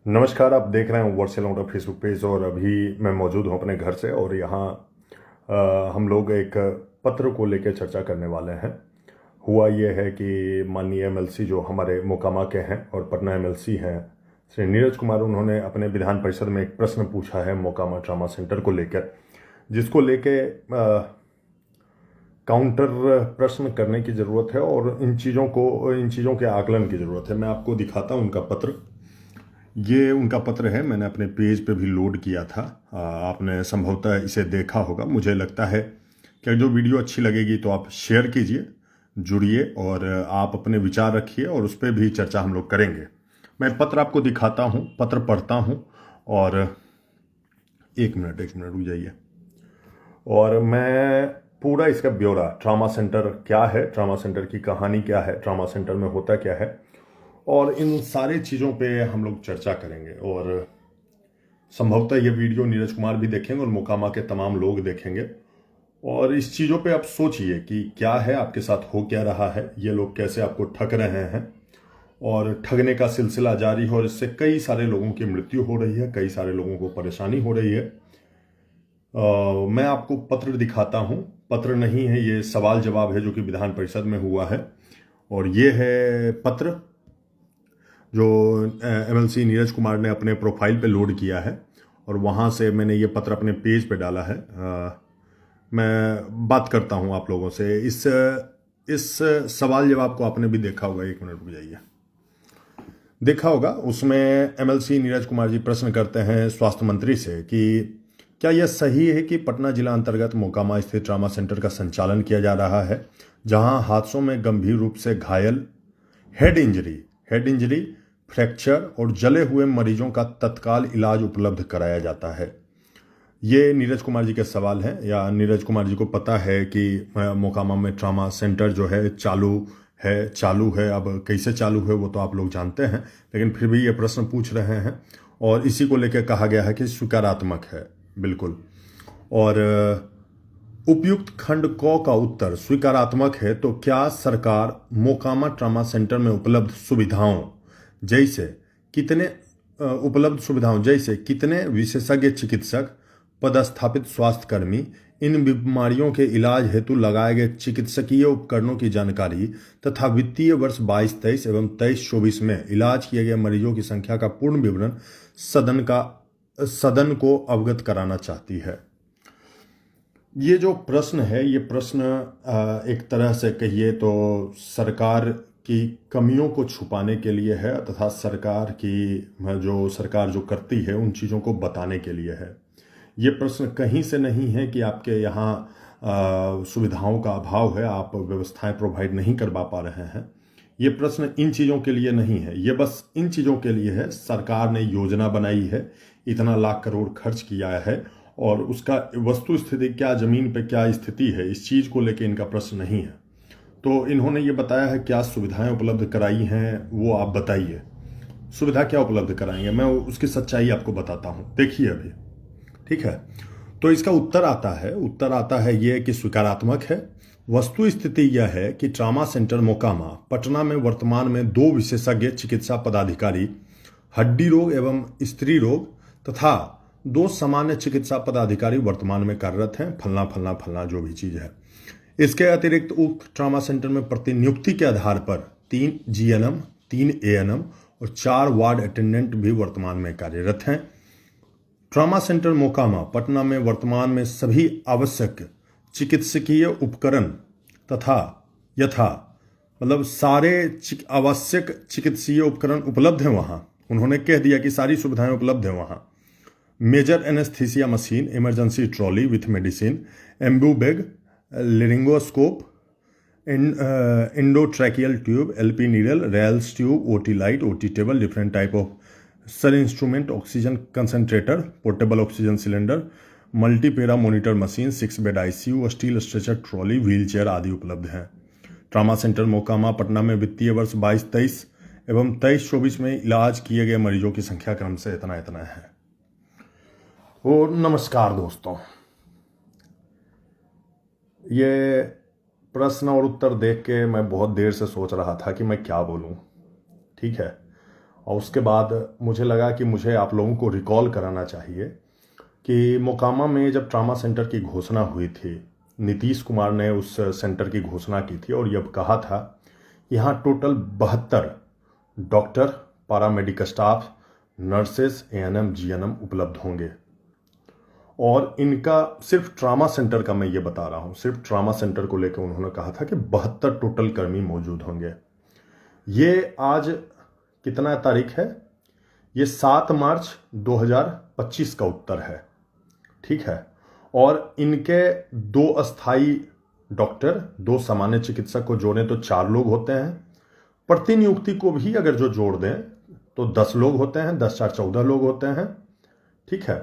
नमस्कार। आप देख रहे हैं व्हाट्सएप लौटा फेसबुक पेज और अभी मैं मौजूद हूं अपने घर से और यहाँ हम लोग एक पत्र को लेकर चर्चा करने वाले हैं। हुआ ये है कि माननीय एमएलसी जो हमारे मोकामा के हैं और पटना एमएलसी हैं श्री नीरज कुमार, उन्होंने अपने विधान परिषद में एक प्रश्न पूछा है मोकामा ट्रामा सेंटर को लेकर, जिसको लेके काउंटर प्रश्न करने की ज़रूरत है और इन चीज़ों के आकलन की ज़रूरत है। मैं आपको दिखाता हूँ उनका पत्र। ये उनका पत्र है, मैंने अपने पेज पे भी लोड किया था। आपने संभवतः इसे देखा होगा। मुझे लगता है कि जो वीडियो अच्छी लगेगी तो आप शेयर कीजिए, जुड़िए और आप अपने विचार रखिए और उस पर भी चर्चा हम लोग करेंगे। मैं पत्र आपको दिखाता हूँ, पत्र पढ़ता हूँ और एक मिनट रुक जाइए। और मैं पूरा इसका ब्यौरा, ट्रामा सेंटर क्या है, ट्रामा सेंटर की कहानी क्या है, ट्रामा सेंटर में होता क्या है, और इन सारी चीज़ों पे हम लोग चर्चा करेंगे। और संभवतः ये वीडियो नीरज कुमार भी देखेंगे और मोकामा के तमाम लोग देखेंगे। और इस चीज़ों पे आप सोचिए कि क्या है, आपके साथ हो क्या रहा है, ये लोग कैसे आपको ठग रहे हैं और ठगने का सिलसिला जारी है और इससे कई सारे लोगों की मृत्यु हो रही है, कई सारे लोगों को परेशानी हो रही है। मैं आपको पत्र दिखाता हूँ। पत्र नहीं है, ये सवाल जवाब है जो कि विधान परिषद में हुआ है। और ये है पत्र जो एमएलसी नीरज कुमार ने अपने प्रोफाइल पे लोड किया है और वहाँ से मैंने ये पत्र अपने पेज पे डाला है। मैं बात करता हूँ आप लोगों से। इस सवाल जवाब को आपने भी देखा होगा, एक मिनट रुक जाइए, देखा होगा। उसमें एमएलसी नीरज कुमार जी प्रश्न करते हैं स्वास्थ्य मंत्री से कि क्या यह सही है कि पटना जिला अंतर्गत मोकामा स्थित ट्रामा सेंटर का संचालन किया जा रहा है, जहां हादसों में गंभीर रूप से घायल, हेड इंजरी, फ्रैक्चर और जले हुए मरीजों का तत्काल इलाज उपलब्ध कराया जाता है। ये नीरज कुमार जी के सवाल हैं। या नीरज कुमार जी को पता है कि मोकामा में ट्रामा सेंटर जो है चालू है। अब कैसे चालू है वो तो आप लोग जानते हैं, लेकिन फिर भी ये प्रश्न पूछ रहे हैं और इसी को लेकर कहा गया है कि स्वीकारात्मक है, बिल्कुल। और उपयुक्त खंड क का उत्तर स्वीकारात्मक है तो क्या सरकार मोकामा ट्रामा सेंटर में उपलब्ध सुविधाओं जैसे कितने विशेषज्ञ चिकित्सक, पदस्थापित स्वास्थ्यकर्मी, इन बीमारियों के इलाज हेतु लगाए गए चिकित्सकीय उपकरणों की जानकारी तथा वित्तीय वर्ष 22-23 एवं 23-24 में इलाज किए गए मरीजों की संख्या का पूर्ण विवरण सदन को अवगत कराना चाहती है। ये जो प्रश्न है, ये प्रश्न एक तरह से कहिए तो सरकार की कमियों को छुपाने के लिए है तथा सरकार जो करती है उन चीज़ों को बताने के लिए है। ये प्रश्न कहीं से नहीं है कि आपके यहाँ सुविधाओं का अभाव है, आप व्यवस्थाएं प्रोवाइड नहीं करवा पा रहे हैं। ये प्रश्न इन चीज़ों के लिए नहीं है, ये बस इन चीज़ों के लिए है। सरकार ने योजना बनाई है, इतना लाख करोड़ खर्च किया है और उसका वस्तु स्थिति क्या, ज़मीन पे क्या स्थिति है, इस चीज़ को लेके इनका प्रश्न नहीं है। तो इन्होंने ये बताया है क्या सुविधाएं उपलब्ध कराई हैं, वो आप बताइए, सुविधा क्या उपलब्ध कराएंगे, मैं उसकी सच्चाई आपको बताता हूँ। देखिए अभी, ठीक है। तो इसका उत्तर आता है ये कि स्वीकारात्मक है। वस्तु स्थिति यह है कि ट्रामा सेंटर मोकामा पटना में वर्तमान में 2 विशेषज्ञ चिकित्सा पदाधिकारी, हड्डी रोग एवं स्त्री रोग तथा 2 सामान्य चिकित्सा पदाधिकारी वर्तमान में कार्यरत हैं। फलना फलना फलना जो भी चीज है। इसके अतिरिक्त उक्त ट्रामा सेंटर में प्रतिनियुक्ति के आधार पर 3 जीएनएम, 3 एएनएम और 4 वार्ड अटेंडेंट भी वर्तमान में कार्यरत हैं। ट्रामा सेंटर मोकामा पटना में वर्तमान में सभी आवश्यक चिकित्सकीय उपकरण सारे आवश्यक चिकित्सीय उपकरण उपलब्ध हैं वहाँ। उन्होंने कह दिया कि सारी सुविधाएं उपलब्ध हैं वहाँ। Major anaesthesia machine, emergency trolley with medicine, Ambu bag, laryngoscope, endotracheal tube, LP needle, Ryle's tube, OT light, OT table, different type of sir instrument, oxygen concentrator, portable oxygen cylinder, multipara monitor machine, 6 bed ICU, steel stretcher trolley, wheelchair आदि उपलब्ध हैं। Trauma centre Mokama Patna में वित्तीय वर्ष 22-23 एवं 23-24 में इलाज किए गए मरीजों की संख्या क्रम से इतना है। और नमस्कार दोस्तों, ये प्रश्न और उत्तर देख के मैं बहुत देर से सोच रहा था कि मैं क्या बोलूं, ठीक है। और उसके बाद मुझे लगा कि मुझे आप लोगों को रिकॉल कराना चाहिए कि मोकामा में जब ट्रामा सेंटर की घोषणा हुई थी, नीतीश कुमार ने उस सेंटर की घोषणा की थी और यह कहा था यहाँ total 72 doctor, paramedical staff, nurses, ANM, GNM उपलब्ध होंगे। और इनका सिर्फ ट्रामा सेंटर का मैं ये बता रहा हूँ, सिर्फ ट्रामा सेंटर को लेकर उन्होंने कहा था कि 72 टोटल कर्मी मौजूद होंगे। ये आज कितना तारीख है? ये 7 मार्च 2025 का उत्तर है, ठीक है। और इनके 2 अस्थाई डॉक्टर, 2 सामान्य चिकित्सक को जोड़ें तो 4 लोग होते हैं। प्रतिनियुक्ति को भी अगर जो जोड़ दें तो 10 लोग होते हैं, 10 4 14 लोग होते हैं, ठीक है।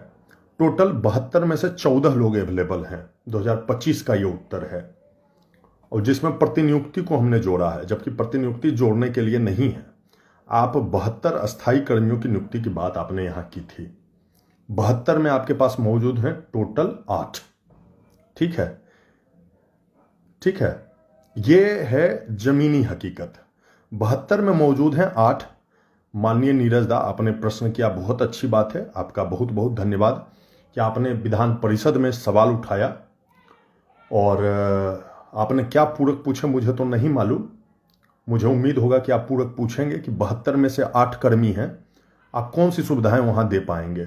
टोटल 72 में से 14 लोग अवेलेबल हैं। 2025 का ये उत्तर है, और जिसमें प्रतिनियुक्ति को हमने जोड़ा है, जबकि प्रतिनियुक्ति जोड़ने के लिए नहीं है। आप 72 अस्थाई कर्मियों की नियुक्ति की बात आपने यहां की थी। 72 में आपके पास मौजूद हैं टोटल 8, ठीक है, ठीक है। ये है जमीनी हकीकत। 72 में मौजूद हैं 8। माननीय नीरज दा, आपने प्रश्न किया, बहुत अच्छी बात है, आपका बहुत बहुत धन्यवाद कि आपने विधान परिषद में सवाल उठाया। और आपने क्या पूरक पूछे मुझे तो नहीं मालूम, मुझे उम्मीद होगा कि आप पूरक पूछेंगे कि 72 में से 8 कर्मी हैं, आप कौन सी सुविधाएं वहां दे पाएंगे।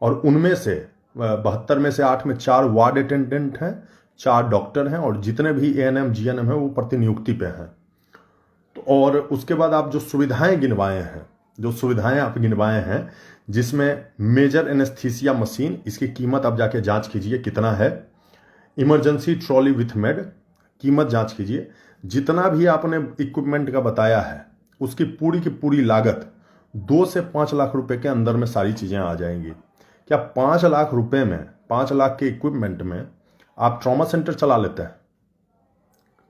और उनमें से 72 में से 8 में 4 वार्ड अटेंडेंट हैं, 4 डॉक्टर हैं, और जितने भी एएनएम जीएनएम है वो प्रतिनियुक्ति पे हैं। तो और उसके बाद आप जो सुविधाएं गिनवाए हैं, जो सुविधाएं आप गिनवाए हैं, जिसमें मेजर एनेस्थीसिया मशीन, इसकी कीमत आप जाके जांच कीजिए कितना है। इमरजेंसी ट्रॉली विथ मेड, कीमत जांच कीजिए। जितना भी आपने इक्विपमेंट का बताया है उसकी पूरी की पूरी लागत 2 से 5 लाख रुपए के अंदर में सारी चीजें आ जाएंगी। क्या 5 लाख रुपए में, 5 लाख के इक्विपमेंट में आप ट्रॉमा सेंटर चला लेते हैं?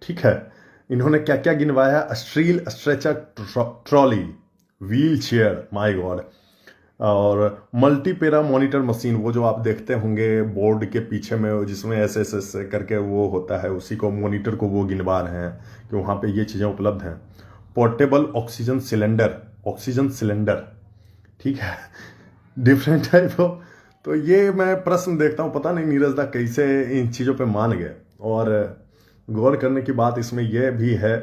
ठीक है। इन्होंने क्या क्या गिनवाया? Steel stretcher trolley, wheelchair, my god, और मल्टीपेरा मॉनिटर मशीन, वो जो आप देखते होंगे बोर्ड के पीछे में जिसमें ऐसे ऐसे करके वो होता है, उसी को मॉनिटर को वो गिनवा रहे हैं कि वहाँ पे ये चीज़ें उपलब्ध हैं। पोर्टेबल ऑक्सीजन सिलेंडर, ठीक है, डिफरेंट टाइप ऑफ। तो ये मैं प्रश्न देखता हूँ, पता नहीं नीरज दा कैसे इन चीज़ों पे मान गए। और गौर करने की बात इसमें यह भी है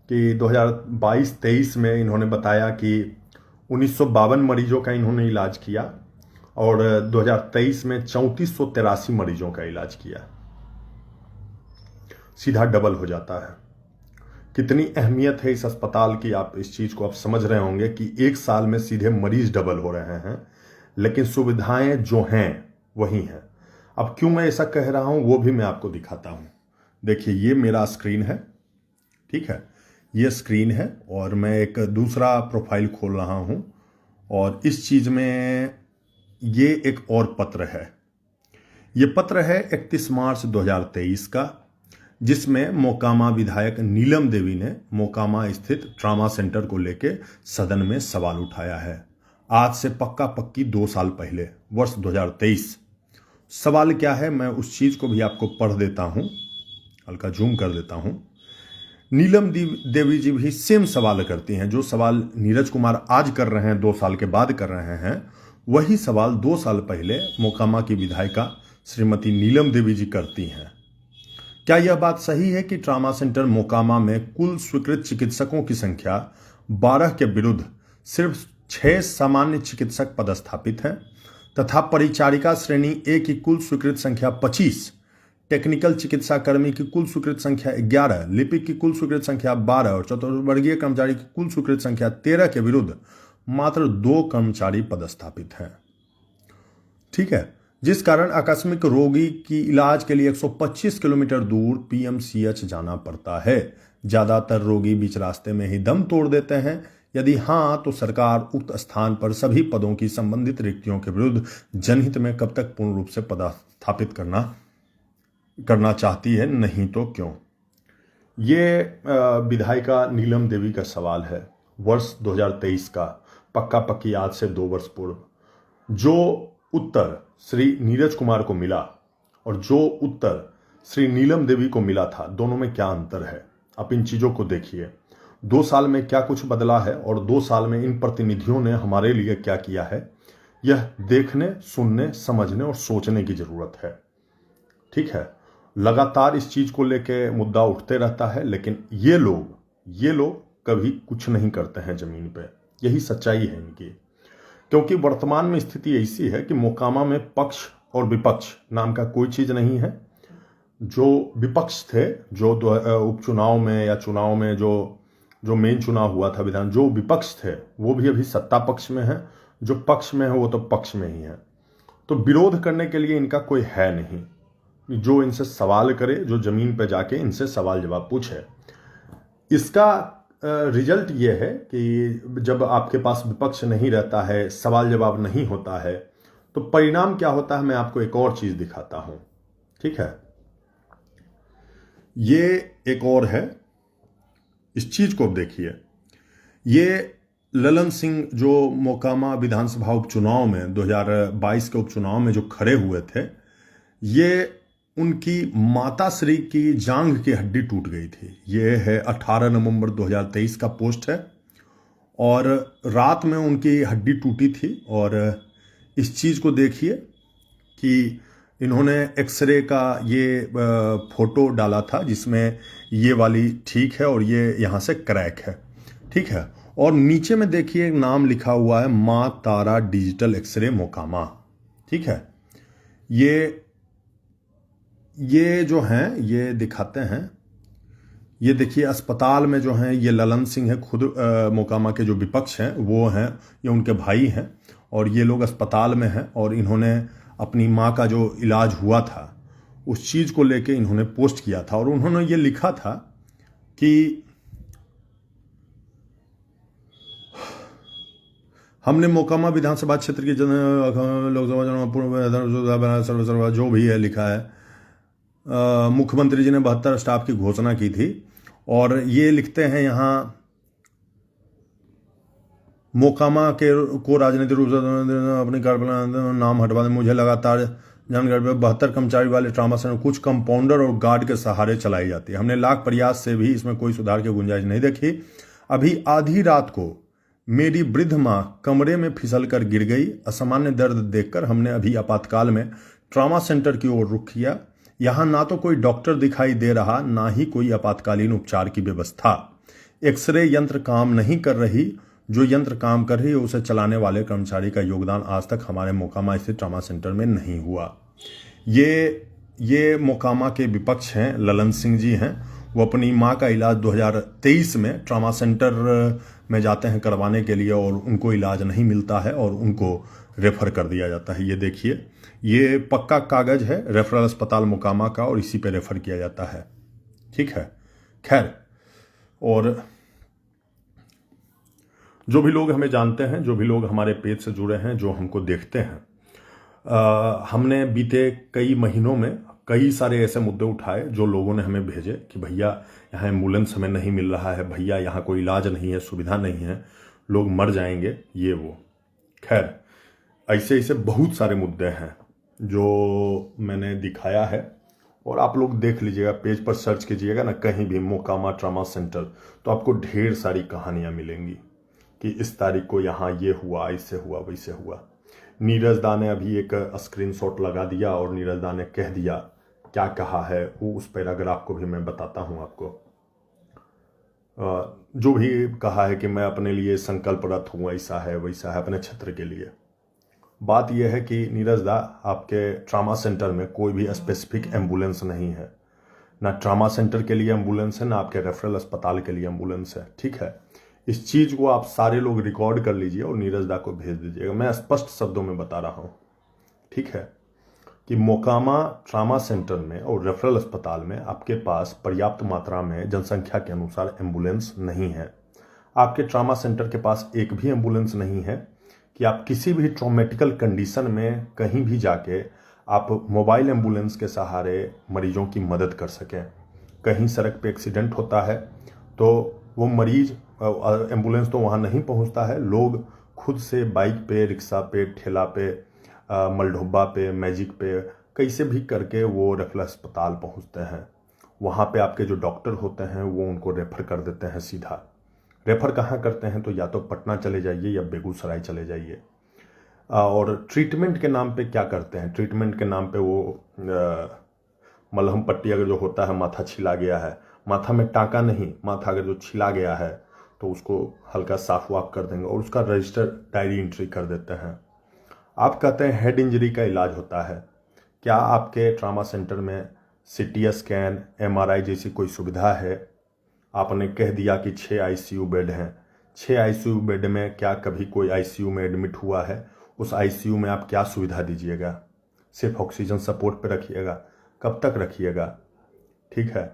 कि 2022-23 में इन्होंने बताया कि 1952 मरीजों का इन्होंने इलाज किया, और 2023 में 3483 मरीजों का इलाज किया। सीधा डबल हो जाता है। कितनी अहमियत है इस अस्पताल की, आप इस चीज को आप समझ रहे होंगे कि 1 साल में सीधे मरीज डबल हो रहे हैं, लेकिन सुविधाएं जो हैं वही हैं। अब क्यों मैं ऐसा कह रहा हूं वो भी मैं आपको दिखाता हूं। देखिए, ये मेरा स्क्रीन है, ठीक है, ये स्क्रीन है, और मैं एक दूसरा प्रोफाइल खोल रहा हूं, और इस चीज में ये एक और पत्र है। ये पत्र है 31 मार्च 2023 का, जिसमें मोकामा विधायक नीलम देवी ने मोकामा स्थित ट्रामा सेंटर को लेके सदन में सवाल उठाया है। आज से पक्का पक्की 2 साल पहले, वर्ष 2023। सवाल क्या है, मैं उस चीज को भी आपको पढ़ देता हूं, हल्का जूम कर देता हूं। नीलम देवी जी भी सेम सवाल करती हैं। जो सवाल नीरज कुमार आज कर रहे हैं, 2 साल के बाद कर रहे हैं, वही सवाल 2 साल पहले मोकामा की विधायिका श्रीमती नीलम देवी जी करती हैं। क्या यह बात सही है कि ट्रामा सेंटर मोकामा में कुल स्वीकृत चिकित्सकों की संख्या 12 के विरुद्ध सिर्फ 6 सामान्य चिकित्सक पदस्थापित हैं, तथा परिचारिका श्रेणी ए की कुल स्वीकृत संख्या 25, टेक्निकल चिकित्सा कर्मी की कुल स्वीकृत संख्या 11, लिपिक की कुल स्वीकृत संख्या 12 और चतुर्वर्गीय कर्मचारी की कुल स्वीकृत संख्या 13 के विरुद्ध मात्र 2 कर्मचारी पदस्थापित हैं, ठीक है। जिस कारण आकस्मिक रोगी की इलाज के लिए 125 किलोमीटर दूर पीएमसीएच जाना पड़ता है। ज्यादातर रोगी बीच रास्ते में ही दम तोड़ देते हैं। यदि हाँ, तो सरकार उक्त स्थान पर सभी पदों की संबंधित रिक्तियों के विरुद्ध जनहित में कब तक पूर्ण रूप से पदस्थापित करना चाहती है, नहीं तो क्यों? ये विधायिका नीलम देवी का सवाल है, वर्ष 2023 का, पक्का पक्की आज से 2 वर्ष पूर्व। जो उत्तर श्री नीरज कुमार को मिला और जो उत्तर श्री नीलम देवी को मिला था, दोनों में क्या अंतर है? आप इन चीजों को देखिए। 2 साल में क्या कुछ बदला है और 2 साल में इन प्रतिनिधियों ने हमारे लिए क्या किया है, यह देखने, सुनने, समझने और सोचने की जरूरत है। ठीक है, लगातार इस चीज को लेके मुद्दा उठते रहता है, लेकिन ये लोग कभी कुछ नहीं करते हैं जमीन पे। यही सच्चाई है इनकी। क्योंकि वर्तमान में स्थिति ऐसी है कि मोकामा में पक्ष और विपक्ष नाम का कोई चीज नहीं है। जो विपक्ष थे, जो उपचुनाव में या चुनाव में जो मेन चुनाव हुआ था विधान, जो विपक्ष थे वो भी अभी सत्ता पक्ष में है, जो पक्ष में है वो तो पक्ष में ही है। तो विरोध करने के लिए इनका कोई है नहीं जो इनसे सवाल करे, जो जमीन पे जाके इनसे सवाल जवाब पूछे। इसका रिजल्ट ये है कि जब आपके पास विपक्ष नहीं रहता है, सवाल जवाब नहीं होता है, तो परिणाम क्या होता है मैं आपको एक और चीज दिखाता हूं। ठीक है, ये एक और है, इस चीज को देखिए। ये ललन सिंह जो मोकामा विधानसभा उपचुनाव में 2022 के उपचुनाव में जो खड़े हुए थे, ये उनकी माताश्री की जांघ की हड्डी टूट गई थी। ये है 18 नवंबर 2023 का पोस्ट है और रात में उनकी हड्डी टूटी थी। और इस चीज को देखिए कि इन्होंने एक्सरे का ये फोटो डाला था जिसमें ये वाली ठीक है और ये यहाँ से क्रैक है। ठीक है, और नीचे में देखिए नाम लिखा हुआ है मां तारा डिजिटल एक्सरे मोकामा। ठीक है, ये जो हैं ये दिखाते हैं। ये देखिए अस्पताल में जो हैं ये ललन सिंह है, खुद मोकामा के जो विपक्ष हैं वो हैं, ये उनके भाई हैं और ये लोग अस्पताल में हैं और इन्होंने अपनी माँ का जो इलाज हुआ था उस चीज़ को लेके इन्होंने पोस्ट किया था और उन्होंने ये लिखा था कि हमने मोकामा विधानसभा क्षेत्र की लोकसभा जो भी है लिखा है, मुख्यमंत्री जी ने 72 स्टाफ की घोषणा की थी। और ये लिखते हैं यहाँ मोकामा के को राजनीतिक रूप से अपनी कार्यपालन नाम हटवा दें। मुझे लगातार जानकारी पे 72 कर्मचारी वाले ट्रामा सेंटर कुछ कंपाउंडर और गार्ड के सहारे चलाई जाती है। हमने लाख प्रयास से भी इसमें कोई सुधार की गुंजाइश नहीं देखी। अभी आधी रात को मेरी वृद्ध माँ कमरे में फिसल कर गिर गई। असामान्य दर्द देखकर हमने अभी आपातकाल में ट्रामा सेंटर की ओर रुख किया। यहाँ ना तो कोई डॉक्टर दिखाई दे रहा, ना ही कोई आपातकालीन उपचार की व्यवस्था। एक्सरे यंत्र काम नहीं कर रही, जो यंत्र काम कर रही है उसे चलाने वाले कर्मचारी का योगदान आज तक हमारे मोकामा स्थित ट्रामा सेंटर में नहीं हुआ। ये मोकामा के विपक्ष हैं, ललन सिंह जी हैं। वो अपनी माँ का इलाज 2023 में ट्रामा सेंटर में जाते हैं करवाने के लिए और उनको इलाज नहीं मिलता है और उनको रेफर कर दिया जाता है। ये देखिए, ये पक्का कागज है रेफरल अस्पताल मोकामा का और इसी पे रेफर किया जाता है। ठीक है, खैर, और जो भी लोग हमें जानते हैं, जो भी लोग हमारे पेज से जुड़े हैं, जो हमको देखते हैं, हमने बीते कई महीनों में कई सारे ऐसे मुद्दे उठाए जो लोगों ने हमें भेजे कि भैया यहाँ एम्बुलेंस हमें नहीं मिल रहा है, भैया यहाँ कोई इलाज नहीं है, सुविधा नहीं है, लोग मर जाएंगे, ये वो। खैर, ऐसे ऐसे बहुत सारे मुद्दे हैं जो मैंने दिखाया है और आप लोग देख लीजिएगा, पेज पर सर्च कीजिएगा ना कहीं भी मोकामा ट्रामा सेंटर, तो आपको ढेर सारी कहानियाँ मिलेंगी कि इस तारीख को यहाँ ये हुआ, ऐसे हुआ, वैसे हुआ। नीरज दा ने अभी एक स्क्रीनशॉट लगा दिया और नीरज दा ने कह दिया, क्या कहा है वो उस पैराग्राफ को भी मैं बताता हूँ आपको। जो भी कहा है कि मैं अपने लिए संकल्परत हूँ, ऐसा है वैसा है, अपने क्षेत्र के लिए। बात यह है कि नीरज दा, आपके ट्रामा सेंटर में कोई भी स्पेसिफिक एम्बुलेंस नहीं है, ना ट्रामा सेंटर के लिए एम्बुलेंस है, ना आपके रेफरल अस्पताल के लिए एम्बुलेंस है। ठीक है, इस चीज़ को आप सारे लोग रिकॉर्ड कर लीजिए और नीरज दा को भेज दीजिएगा। मैं स्पष्ट शब्दों में बता रहा हूँ, ठीक है, कि मोकामा ट्रामा सेंटर में और रेफरल अस्पताल में आपके पास पर्याप्त मात्रा में जनसंख्या के अनुसार एम्बुलेंस नहीं है। आपके ट्रामा सेंटर के पास एक भी एम्बुलेंस नहीं है कि आप किसी भी ट्रॉमेटिकल कंडीशन में कहीं भी जाके आप मोबाइल एम्बुलेंस के सहारे मरीजों की मदद कर सकें। कहीं सड़क पे एक्सीडेंट होता है तो वो मरीज, एम्बुलेंस तो वहाँ नहीं पहुँचता है, लोग खुद से बाइक पे, रिक्शा पे, ठेला पे, मलढोबा पे, मैजिक पे, कैसे भी करके वो रेफरल अस्पताल पहुँचते हैं। वहाँ पे आपके जो डॉक्टर होते हैं वो उनको रेफर कर देते हैं सीधा। रेफ़र कहाँ करते हैं तो या तो पटना चले जाइए या बेगूसराय चले जाइए। और ट्रीटमेंट के नाम पे क्या करते हैं, ट्रीटमेंट के नाम पे वो मलहम पट्टी अगर जो होता है, माथा छिला गया है, माथा में टाँका नहीं, माथा अगर जो छिला गया है तो उसको हल्का साफ वाफ कर देंगे और उसका रजिस्टर डायरी एंट्री कर देते हैं। आप कहते हैं हेड इंजरी का इलाज होता है, क्या आपके ट्रामा सेंटर में CT स्कैन, MRI जैसी कोई सुविधा है? आपने कह दिया कि 6 ICU बेड हैं। 6 ICU बेड में क्या कभी कोई ICU में एडमिट हुआ है? उस ICU में आप क्या सुविधा दीजिएगा? सिर्फ ऑक्सीजन सपोर्ट पे रखिएगा? कब तक रखिएगा? ठीक है,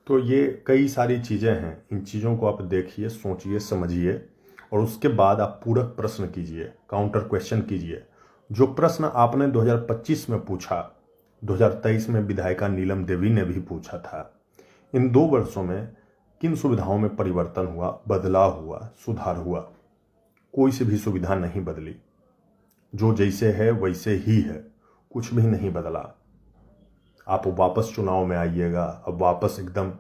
तो ये कई सारी चीज़ें हैं। इन चीज़ों को आप देखिए, सोचिए, समझिए और उसके बाद आप पूरक प्रश्न कीजिए, काउंटर क्वेश्चन कीजिए। जो प्रश्न आपने 2025 में पूछा, 2023 में विधायिका नीलम देवी ने भी पूछा था। इन 2 वर्षों में किन सुविधाओं में परिवर्तन हुआ, बदलाव हुआ, सुधार हुआ? कोई सी भी सुविधा नहीं बदली, जो जैसे है वैसे ही है, कुछ भी नहीं बदला। आप वापस चुनाव में आइएगा, अब वापस एकदम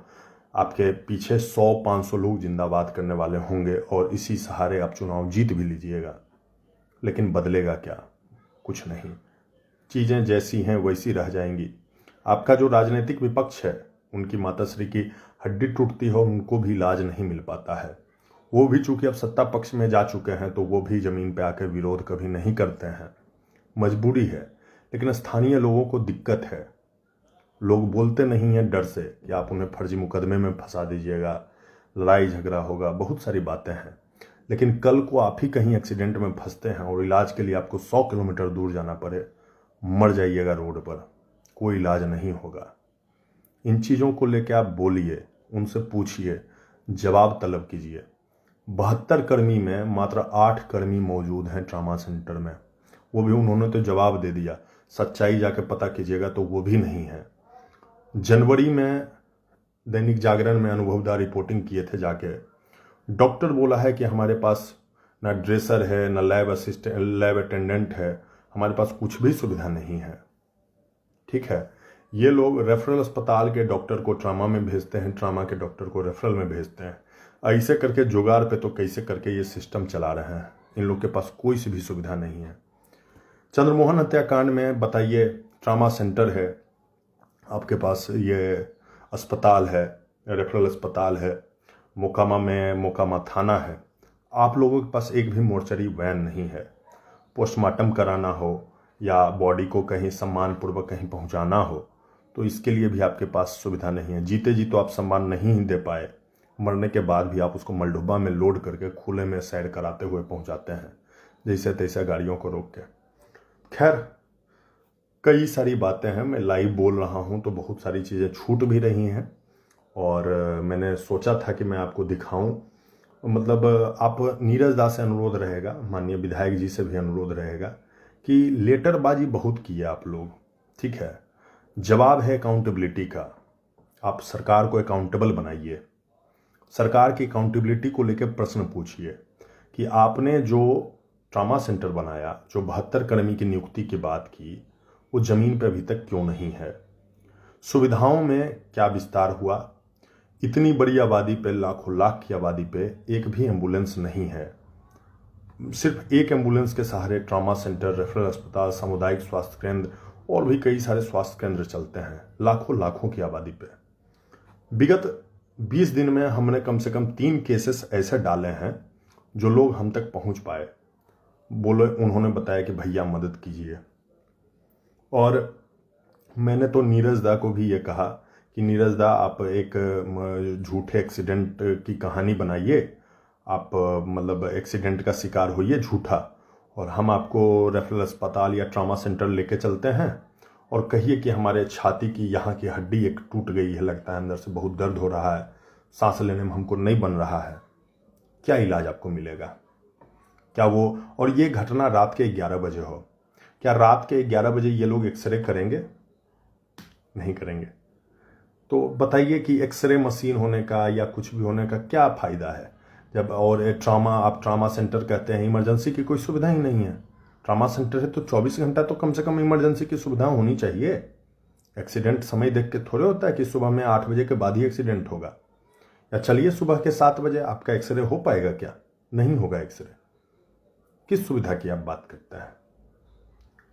आपके पीछे 100-500 लोग जिंदाबाद करने वाले होंगे और इसी सहारे आप चुनाव जीत भी लीजिएगा। लेकिन बदलेगा क्या? कुछ नहीं, चीज़ें जैसी हैं वैसी रह जाएंगी। आपका जो राजनीतिक विपक्ष है, उनकी माताश्री की हड्डी टूटती है, उनको भी इलाज नहीं मिल पाता है। वो भी चूंकि अब सत्ता पक्ष में जा चुके हैं तो वो भी ज़मीन पे आकर विरोध कभी नहीं करते हैं, मजबूरी है। लेकिन स्थानीय लोगों को दिक्कत है, लोग बोलते नहीं हैं डर से कि आप उन्हें फर्जी मुकदमे में फंसा दीजिएगा, लड़ाई झगड़ा होगा, बहुत सारी बातें हैं। लेकिन कल को आप ही कहीं एक्सीडेंट में फंसते हैं और इलाज के लिए आपको 100 किलोमीटर दूर जाना पड़े, मर जाइएगा रोड पर, कोई इलाज नहीं होगा। इन चीज़ों को लेकर आप बोलिए, उनसे पूछिए, जवाब तलब कीजिए। 72 कर्मी में मात्र 8 कर्मी मौजूद हैं ट्रामा सेंटर में, वो भी उन्होंने तो जवाब दे दिया। सच्चाई जाके पता कीजिएगा तो वो भी नहीं है। जनवरी में दैनिक जागरण में अनुभवदा रिपोर्टिंग किए थे जाके, डॉक्टर बोला है कि हमारे पास ना ड्रेसर है, ना लैब अटेंडेंट है, हमारे पास कुछ भी सुविधा नहीं है। ठीक है, ये लोग रेफरल अस्पताल के डॉक्टर को ट्रामा में भेजते हैं, ट्रामा के डॉक्टर को रेफरल में भेजते हैं। ऐसे करके जुगाड़ पे तो कैसे करके ये सिस्टम चला रहे हैं। इन लोग के पास कोई सी भी सुविधा नहीं है। चंद्रमोहन हत्याकांड में बताइए, ट्रामा सेंटर है, आपके पास ये अस्पताल है, रेफरल अस्पताल है, मोकामा में मोकामा थाना है, आप लोगों के पास एक भी मोर्चरी वैन नहीं है। पोस्टमार्टम कराना हो या बॉडी को कहीं सम्मानपूर्वक कहीं पहुंचाना हो तो इसके लिए भी आपके पास सुविधा नहीं है। जीते जी तो आप सम्मान नहीं ही दे पाए, मरने के बाद भी आप उसको मलडुब्बा में लोड करके खुले में सैर कराते हुए पहुंचाते हैं, जैसे तैसे गाड़ियों को रोक के। खैर, कई सारी बातें हैं, मैं लाइव बोल रहा हूं तो बहुत सारी चीज़ें छूट भी रही हैं और मैंने सोचा था कि मैं आपको दिखाऊं। मतलब आप नीरज दास से अनुरोध रहेगा, माननीय विधायक जी से भी अनुरोध रहेगा कि लेटरबाजी बहुत की है आप लोग। ठीक है, जवाब है अकाउंटेबिलिटी का। आप सरकार को अकाउंटेबल बनाइए, सरकार की अकाउंटेबिलिटी को लेकर प्रश्न पूछिए कि आपने जो ट्रामा सेंटर बनाया, जो 72 कर्मी की नियुक्ति की बात की, वो जमीन पर अभी तक क्यों नहीं है? सुविधाओं में क्या विस्तार हुआ? इतनी बड़ी आबादी पे, लाखों लाख की आबादी पे एक भी एम्बुलेंस नहीं है। सिर्फ एक एम्बुलेंस के सहारे ट्रामा सेंटर, रेफरल अस्पताल, सामुदायिक स्वास्थ्य केंद्र और भी कई सारे स्वास्थ्य केंद्र चलते हैं लाखों लाखों की आबादी पे। विगत 20 दिन में हमने कम से कम 3 केसेस ऐसे डाले हैं जो लोग हम तक पहुंच पाए, बोले, उन्होंने बताया कि भैया मदद कीजिए। और मैंने तो नीरज दा को भी ये कहा कि नीरज दा, आप एक झूठे एक्सीडेंट की कहानी बनाइए, आप मतलब एक्सीडेंट का शिकार होइए झूठा, और हम आपको रेफरल अस्पताल या ट्रामा सेंटर लेके चलते हैं और कहिए कि हमारे छाती की यहाँ की हड्डी एक टूट गई है, लगता है अंदर से बहुत दर्द हो रहा है, सांस लेने में हमको नहीं बन रहा है। क्या इलाज आपको मिलेगा? क्या वो, और ये घटना रात के 11 बजे हो, क्या रात के 11 बजे ये लोग एक्सरे करेंगे? नहीं करेंगे। तो बताइए कि एक्सरे मशीन होने का या कुछ भी होने का क्या फ़ायदा है जब, और ट्रामा, आप ट्रामा सेंटर कहते हैं, इमरजेंसी की कोई सुविधा ही नहीं है। ट्रामा सेंटर है तो 24 घंटा तो कम से कम इमरजेंसी की सुविधा होनी चाहिए। एक्सीडेंट समय देख के थोड़े होता है कि सुबह में 8 बजे के बाद ही एक्सीडेंट होगा। या चलिए सुबह के 7 बजे, आपका एक्सरे हो पाएगा क्या? नहीं होगा एक्सरे। किस सुविधा की आप बात करते हैं?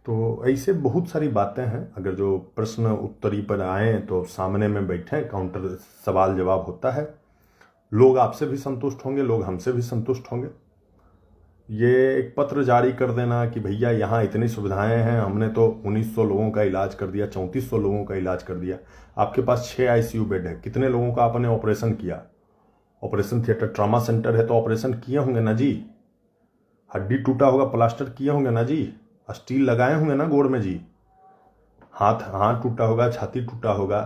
तो ऐसे बहुत सारी बातें हैं। अगर जो प्रश्न उत्तरी पर आए तो सामने में बैठे, काउंटर सवाल जवाब होता है। लोग आपसे भी संतुष्ट होंगे, लोग हमसे भी संतुष्ट होंगे। ये एक पत्र जारी कर देना कि भैया यहाँ इतनी सुविधाएं हैं, हमने तो 1900 लोगों का इलाज कर दिया, 3400 लोगों का इलाज कर दिया। आपके पास 6 आईसीयू बेड है, कितने लोगों का आपने ऑपरेशन किया? ऑपरेशन थिएटर, ट्रॉमा सेंटर है तो ऑपरेशन किए होंगे ना जी। हड्डी टूटा होगा, प्लास्टर किए होंगे ना जी। स्टील लगाए होंगे ना गोड़ में जी। हाथ टूटा होगा, छाती टूटा होगा।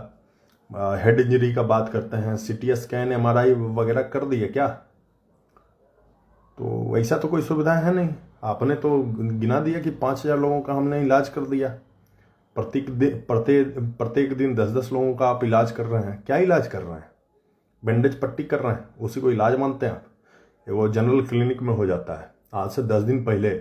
हेड इंजरी का बात करते हैं, सीटी स्कैन, एमआरआई वगैरह कर दिए क्या? तो वैसा तो कोई सुविधा है नहीं। आपने तो गिना दिया कि 5000 लोगों का हमने इलाज कर दिया। प्रत्येक दिन 10-10 लोगों का आप इलाज कर रहे हैं। क्या इलाज कर रहे हैं? बैंडेज पट्टी कर रहे हैं, उसी को इलाज मानते हैं आप? वो जनरल क्लिनिक में हो जाता है। आज से 10 दिन पहले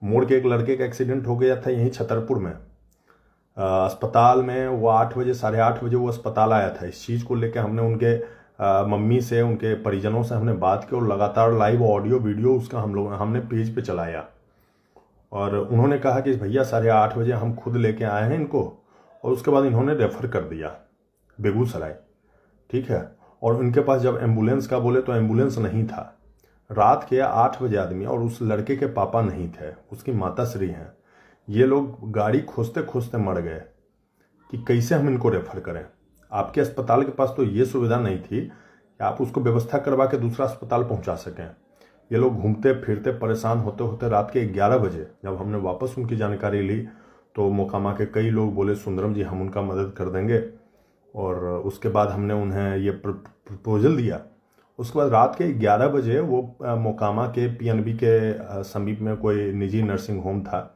मोड़ के एक लड़के का एक्सीडेंट हो गया था यहीं छतरपुर में। अस्पताल में वो 8 बजे, 8:30 बजे वो अस्पताल आया था। इस चीज़ को लेकर हमने उनके मम्मी से, उनके परिजनों से हमने बात की और लगातार लाइव ऑडियो वीडियो उसका हमने पेज पे चलाया। और उन्होंने कहा कि भैया 8:30 बजे हम खुद लेके आए हैं इनको, और उसके बाद इन्होंने रेफर कर दिया बेगूसराय। ठीक है। और उनके पास जब एम्बुलेंस का बोले तो एम्बुलेंस नहीं था। रात के 8 बजे आदमी, और उस लड़के के पापा नहीं थे, उसकी माता श्री हैं, ये लोग गाड़ी खोजते खोजते मर गए कि कैसे हम इनको रेफर करें। आपके अस्पताल के पास तो ये सुविधा नहीं थी कि आप उसको व्यवस्था करवा के दूसरा अस्पताल पहुंचा सकें। ये लोग घूमते फिरते परेशान होते होते रात के 11 बजे जब हमने वापस उनकी जानकारी ली तो मोकामा के कई लोग बोले सुंदरम जी हम उनका मदद कर देंगे। और उसके बाद हमने उन्हें ये प्रपोजल दिया। उसके बाद रात के 11 बजे वो मोकामा के पीएनबी के समीप में कोई निजी नर्सिंग होम था,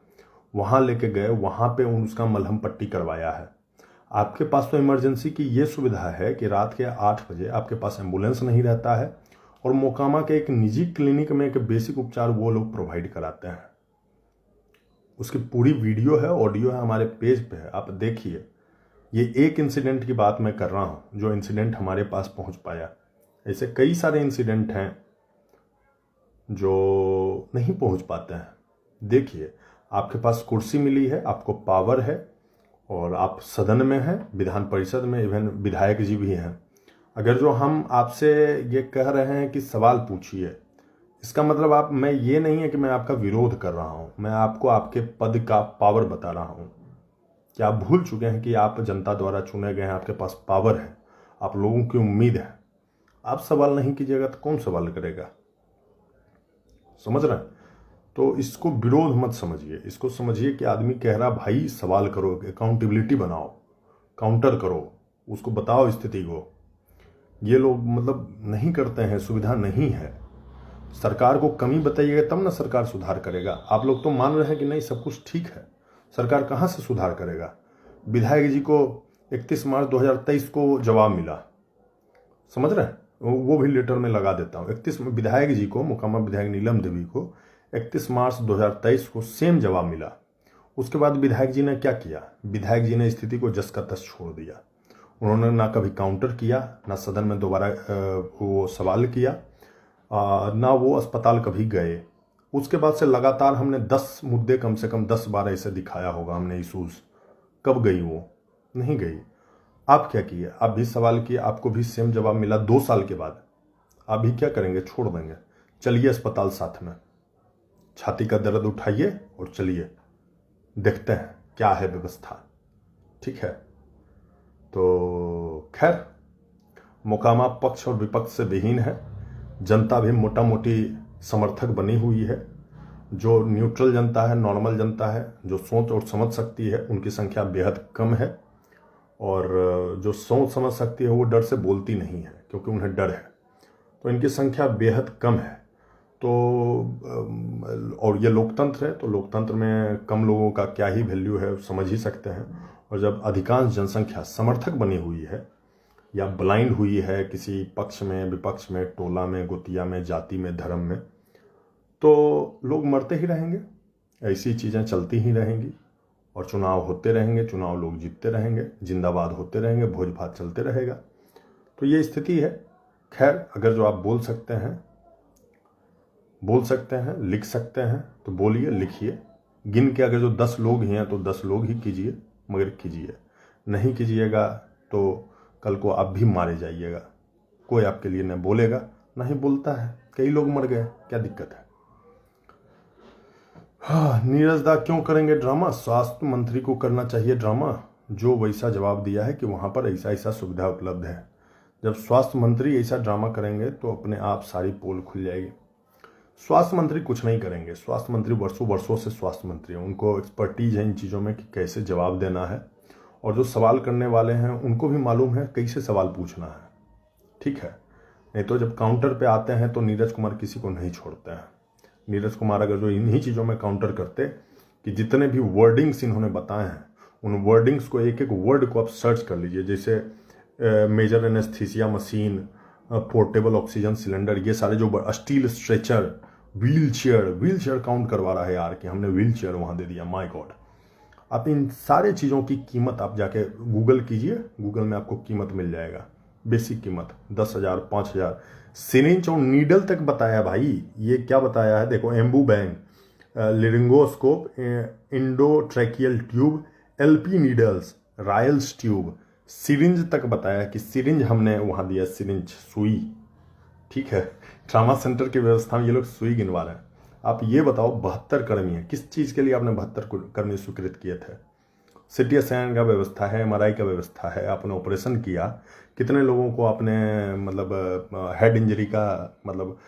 वहाँ लेके गए। वहाँ पे उसका मलहम पट्टी करवाया है। आपके पास तो इमरजेंसी की ये सुविधा है कि रात के 8 बजे आपके पास एम्बुलेंस नहीं रहता है, और मोकामा के एक निजी क्लिनिक में एक बेसिक उपचार वो लोग प्रोवाइड कराते हैं। उसकी पूरी वीडियो है, ऑडियो है, हमारे पेज पे है, आप देखिए। ये एक इंसिडेंट की बात मैं कर रहा हूँ जो इंसिडेंट हमारे पास पहुँच पाया। ऐसे कई सारे इंसिडेंट हैं जो नहीं पहुँच पाते हैं। देखिए, आपके पास कुर्सी मिली है, आपको पावर है, और आप सदन में हैं, विधान परिषद में, इवन विधायक जी भी हैं। अगर जो हम आपसे ये कह रहे हैं कि सवाल पूछिए, इसका मतलब मैं ये नहीं है कि मैं आपका विरोध कर रहा हूँ, मैं आपको आपके पद का पावर बता रहा हूँ। कि आप भूल चुके हैं कि आप जनता द्वारा चुने गए हैं, आपके पास पावर है, आप लोगों की उम्मीद है। आप सवाल नहीं कीजिएगा तो कौन सवाल करेगा? समझ रहे हैं? तो इसको विरोध मत समझिए, इसको समझिए कि आदमी कह रहा भाई सवाल करो, अकाउंटेबिलिटी बनाओ, काउंटर करो, उसको बताओ स्थिति को। ये लोग मतलब नहीं करते हैं, सुविधा नहीं है। सरकार को कमी बताइएगा तब ना सरकार सुधार करेगा। आप लोग तो मान रहे हैं कि नहीं सब कुछ ठीक है, सरकार कहाँ से सुधार करेगा? विधायक जी को 31 मार्च 2023 को जवाब मिला, समझ रहे हैं? वो भी लेटर में लगा देता हूँ। 31 विधायक जी को, मुकामा विधायक नीलम देवी को 31 मार्च 2023 को सेम जवाब मिला। उसके बाद विधायक जी ने क्या किया? विधायक जी ने स्थिति को जस का तस छोड़ दिया। उन्होंने ना कभी काउंटर किया, ना सदन में दोबारा वो सवाल किया, ना वो अस्पताल कभी गए। उसके बाद से लगातार हमने 10 मुद्दे, कम से कम 10 बार ऐसे दिखाया होगा हमने इशूज। कब गई वो? नहीं गई। आप क्या किए? आप भी सवाल किए, आपको भी सेम जवाब मिला 2 साल के बाद। आप भी क्या करेंगे? छोड़ देंगे? चलिए अस्पताल साथ में, छाती का दर्द उठाइए और चलिए, देखते हैं क्या है व्यवस्था। ठीक है। तो खैर, मोकामा पक्ष और विपक्ष से विहीन है। जनता भी मोटा मोटी समर्थक बनी हुई है। जो न्यूट्रल जनता है, नॉर्मल जनता है, जो सोच और समझ सकती है, उनकी संख्या बेहद कम है। और जो सोच समझ सकती है वो डर से बोलती नहीं है, क्योंकि उन्हें डर है। तो इनकी संख्या बेहद कम है। तो और ये लोकतंत्र है, तो लोकतंत्र में कम लोगों का क्या ही वैल्यू है समझ ही सकते हैं। और जब अधिकांश जनसंख्या समर्थक बनी हुई है या ब्लाइंड हुई है किसी पक्ष में, विपक्ष में, टोला में, गुतिया में, जाति में, धर्म में, तो लोग मरते ही रहेंगे, ऐसी चीज़ें चलती ही रहेंगी, और चुनाव होते रहेंगे, चुनाव लोग जीतते रहेंगे, जिंदाबाद होते रहेंगे, भोज भात चलते रहेगा। तो ये स्थिति है। खैर, अगर जो आप बोल सकते हैं, लिख सकते हैं तो बोलिए, लिखिए। गिन के अगर जो 10 लोग ही हैं तो 10 लोग ही कीजिए, मगर कीजिए। नहीं कीजिएगा तो कल को आप भी मारे जाइएगा। कोई आपके लिए न बोलेगा, ना ही बोलता है। कई लोग मर गए, क्या दिक्कत है? हाँ, नीरज दा क्यों करेंगे ड्रामा? स्वास्थ्य मंत्री को करना चाहिए ड्रामा, जो वैसा जवाब दिया है कि वहाँ पर ऐसा ऐसा सुविधा उपलब्ध है। जब स्वास्थ्य मंत्री ऐसा ड्रामा करेंगे तो अपने आप सारी पोल खुल जाएगी। स्वास्थ्य मंत्री कुछ नहीं करेंगे। स्वास्थ्य मंत्री वर्षों वर्षों से स्वास्थ्य मंत्री हैं, उनको एक्सपर्टीज है इन चीज़ों में कि कैसे जवाब देना है, और जो सवाल करने वाले हैं उनको भी मालूम है कैसे सवाल पूछना है। ठीक है, नहीं तो जब काउंटर पे आते हैं तो नीरज कुमार किसी को नहीं छोड़ते हैं। नीरज कुमार अगर जो इन्हीं चीज़ों में काउंटर करते कि जितने भी वर्डिंग्स इन्होंने बताए हैं, उन वर्डिंग्स को एक एक वर्ड को आप सर्च कर लीजिए, जैसे major anaesthesia machine, portable oxygen cylinder, ये सारे जो steel stretcher, wheelchair count करवा रहा है यार कि हमने व्हील चेयर वहाँ दे दिया। माय गॉड, आप इन सारे चीज़ों की कीमत आप जाके गूगल कीजिए, गूगल में आपको कीमत मिल जाएगा। बेसिक कीमत 10,000, 5,000। सिरिंज और नीडल तक बताया भाई। ये क्या बताया है देखो, Ambu bag, laryngoscope, endotracheal tube, LP needles, Ryle's tube, syringe तक बताया कि सिरिंज हमने वहाँ दिया, सिरिंज सुई। ठीक है, ट्रामा सेंटर की व्यवस्था में ये लोग सुई गिनवा रहे हैं। आप ये बताओ, 72 कर्मी है, किस चीज़ के लिए आपने 72 कर्मी स्वीकृत किए थे? सिटी स्कैन का व्यवस्था है, MRI का व्यवस्था है, आपने ऑपरेशन किया, कितने लोगों को आपने मतलब हेड इंजरी का मतलब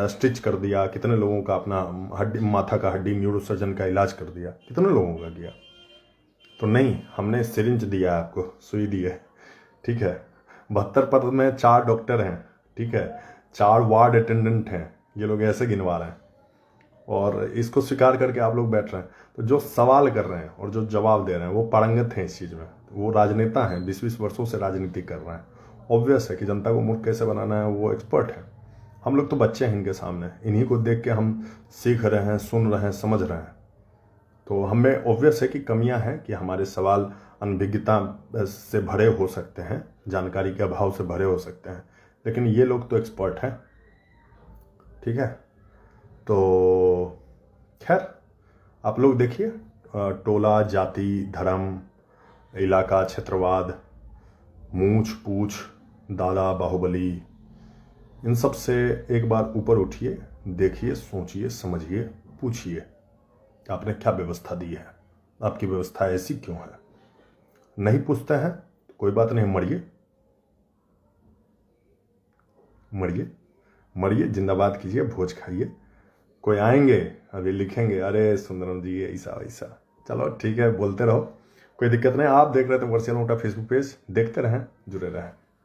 स्टिच कर दिया, कितने लोगों का अपना हड्डी, माथा का हड्डी न्यूरोसर्जन का इलाज कर दिया, कितने लोगों का किया? तो नहीं, हमने सिरिंज दिया है आपको, सुई दी है। ठीक है, 72 पद में 4 डॉक्टर हैं, ठीक है, 4 वार्ड अटेंडेंट हैं, ये लोग ऐसे गिनवा रहे हैं और इसको स्वीकार करके आप लोग बैठ रहे हैं। तो जो सवाल कर रहे हैं और जो जवाब दे रहे हैं वो पारंगत हैं इस चीज़ में, वो राजनेता हैं, 20-20 वर्षों से राजनीति कर रहे हैं। ऑब्वियस है कि जनता को मूर्ख कैसे बनाना है वो एक्सपर्ट है। हम लोग तो बच्चे हैं इनके सामने, इन्हीं को देख के हम सीख रहे हैं, सुन रहे हैं, समझ रहे हैं। तो हमें ऑब्वियस है कि कमियां हैं कि हमारे सवाल अनभिज्ञता से भरे हो सकते हैं, जानकारी के अभाव से भरे हो सकते हैं, लेकिन ये लोग तो एक्सपर्ट हैं। ठीक है, तो खैर आप लोग देखिए, टोला, जाति, धर्म, इलाका, क्षेत्रवाद, मूछ पूछ, दादा, बाहुबली, इन सब से एक बार ऊपर उठिए, देखिए, सोचिए, समझिए, पूछिए आपने क्या व्यवस्था दी है, आपकी व्यवस्था ऐसी क्यों है? नहीं पूछते हैं तो कोई बात नहीं, मरिए मरिए मरिए, जिंदाबाद कीजिए, भोज खाइए। कोई आएंगे अभी लिखेंगे, अरे सुंदरम जी ऐसा वैसा। चलो ठीक है, बोलते रहो, कोई दिक्कत नहीं। आप देख रहे थे वर्षिया लोटा फेसबुक पेज, देखते रहें, जुड़े रहें।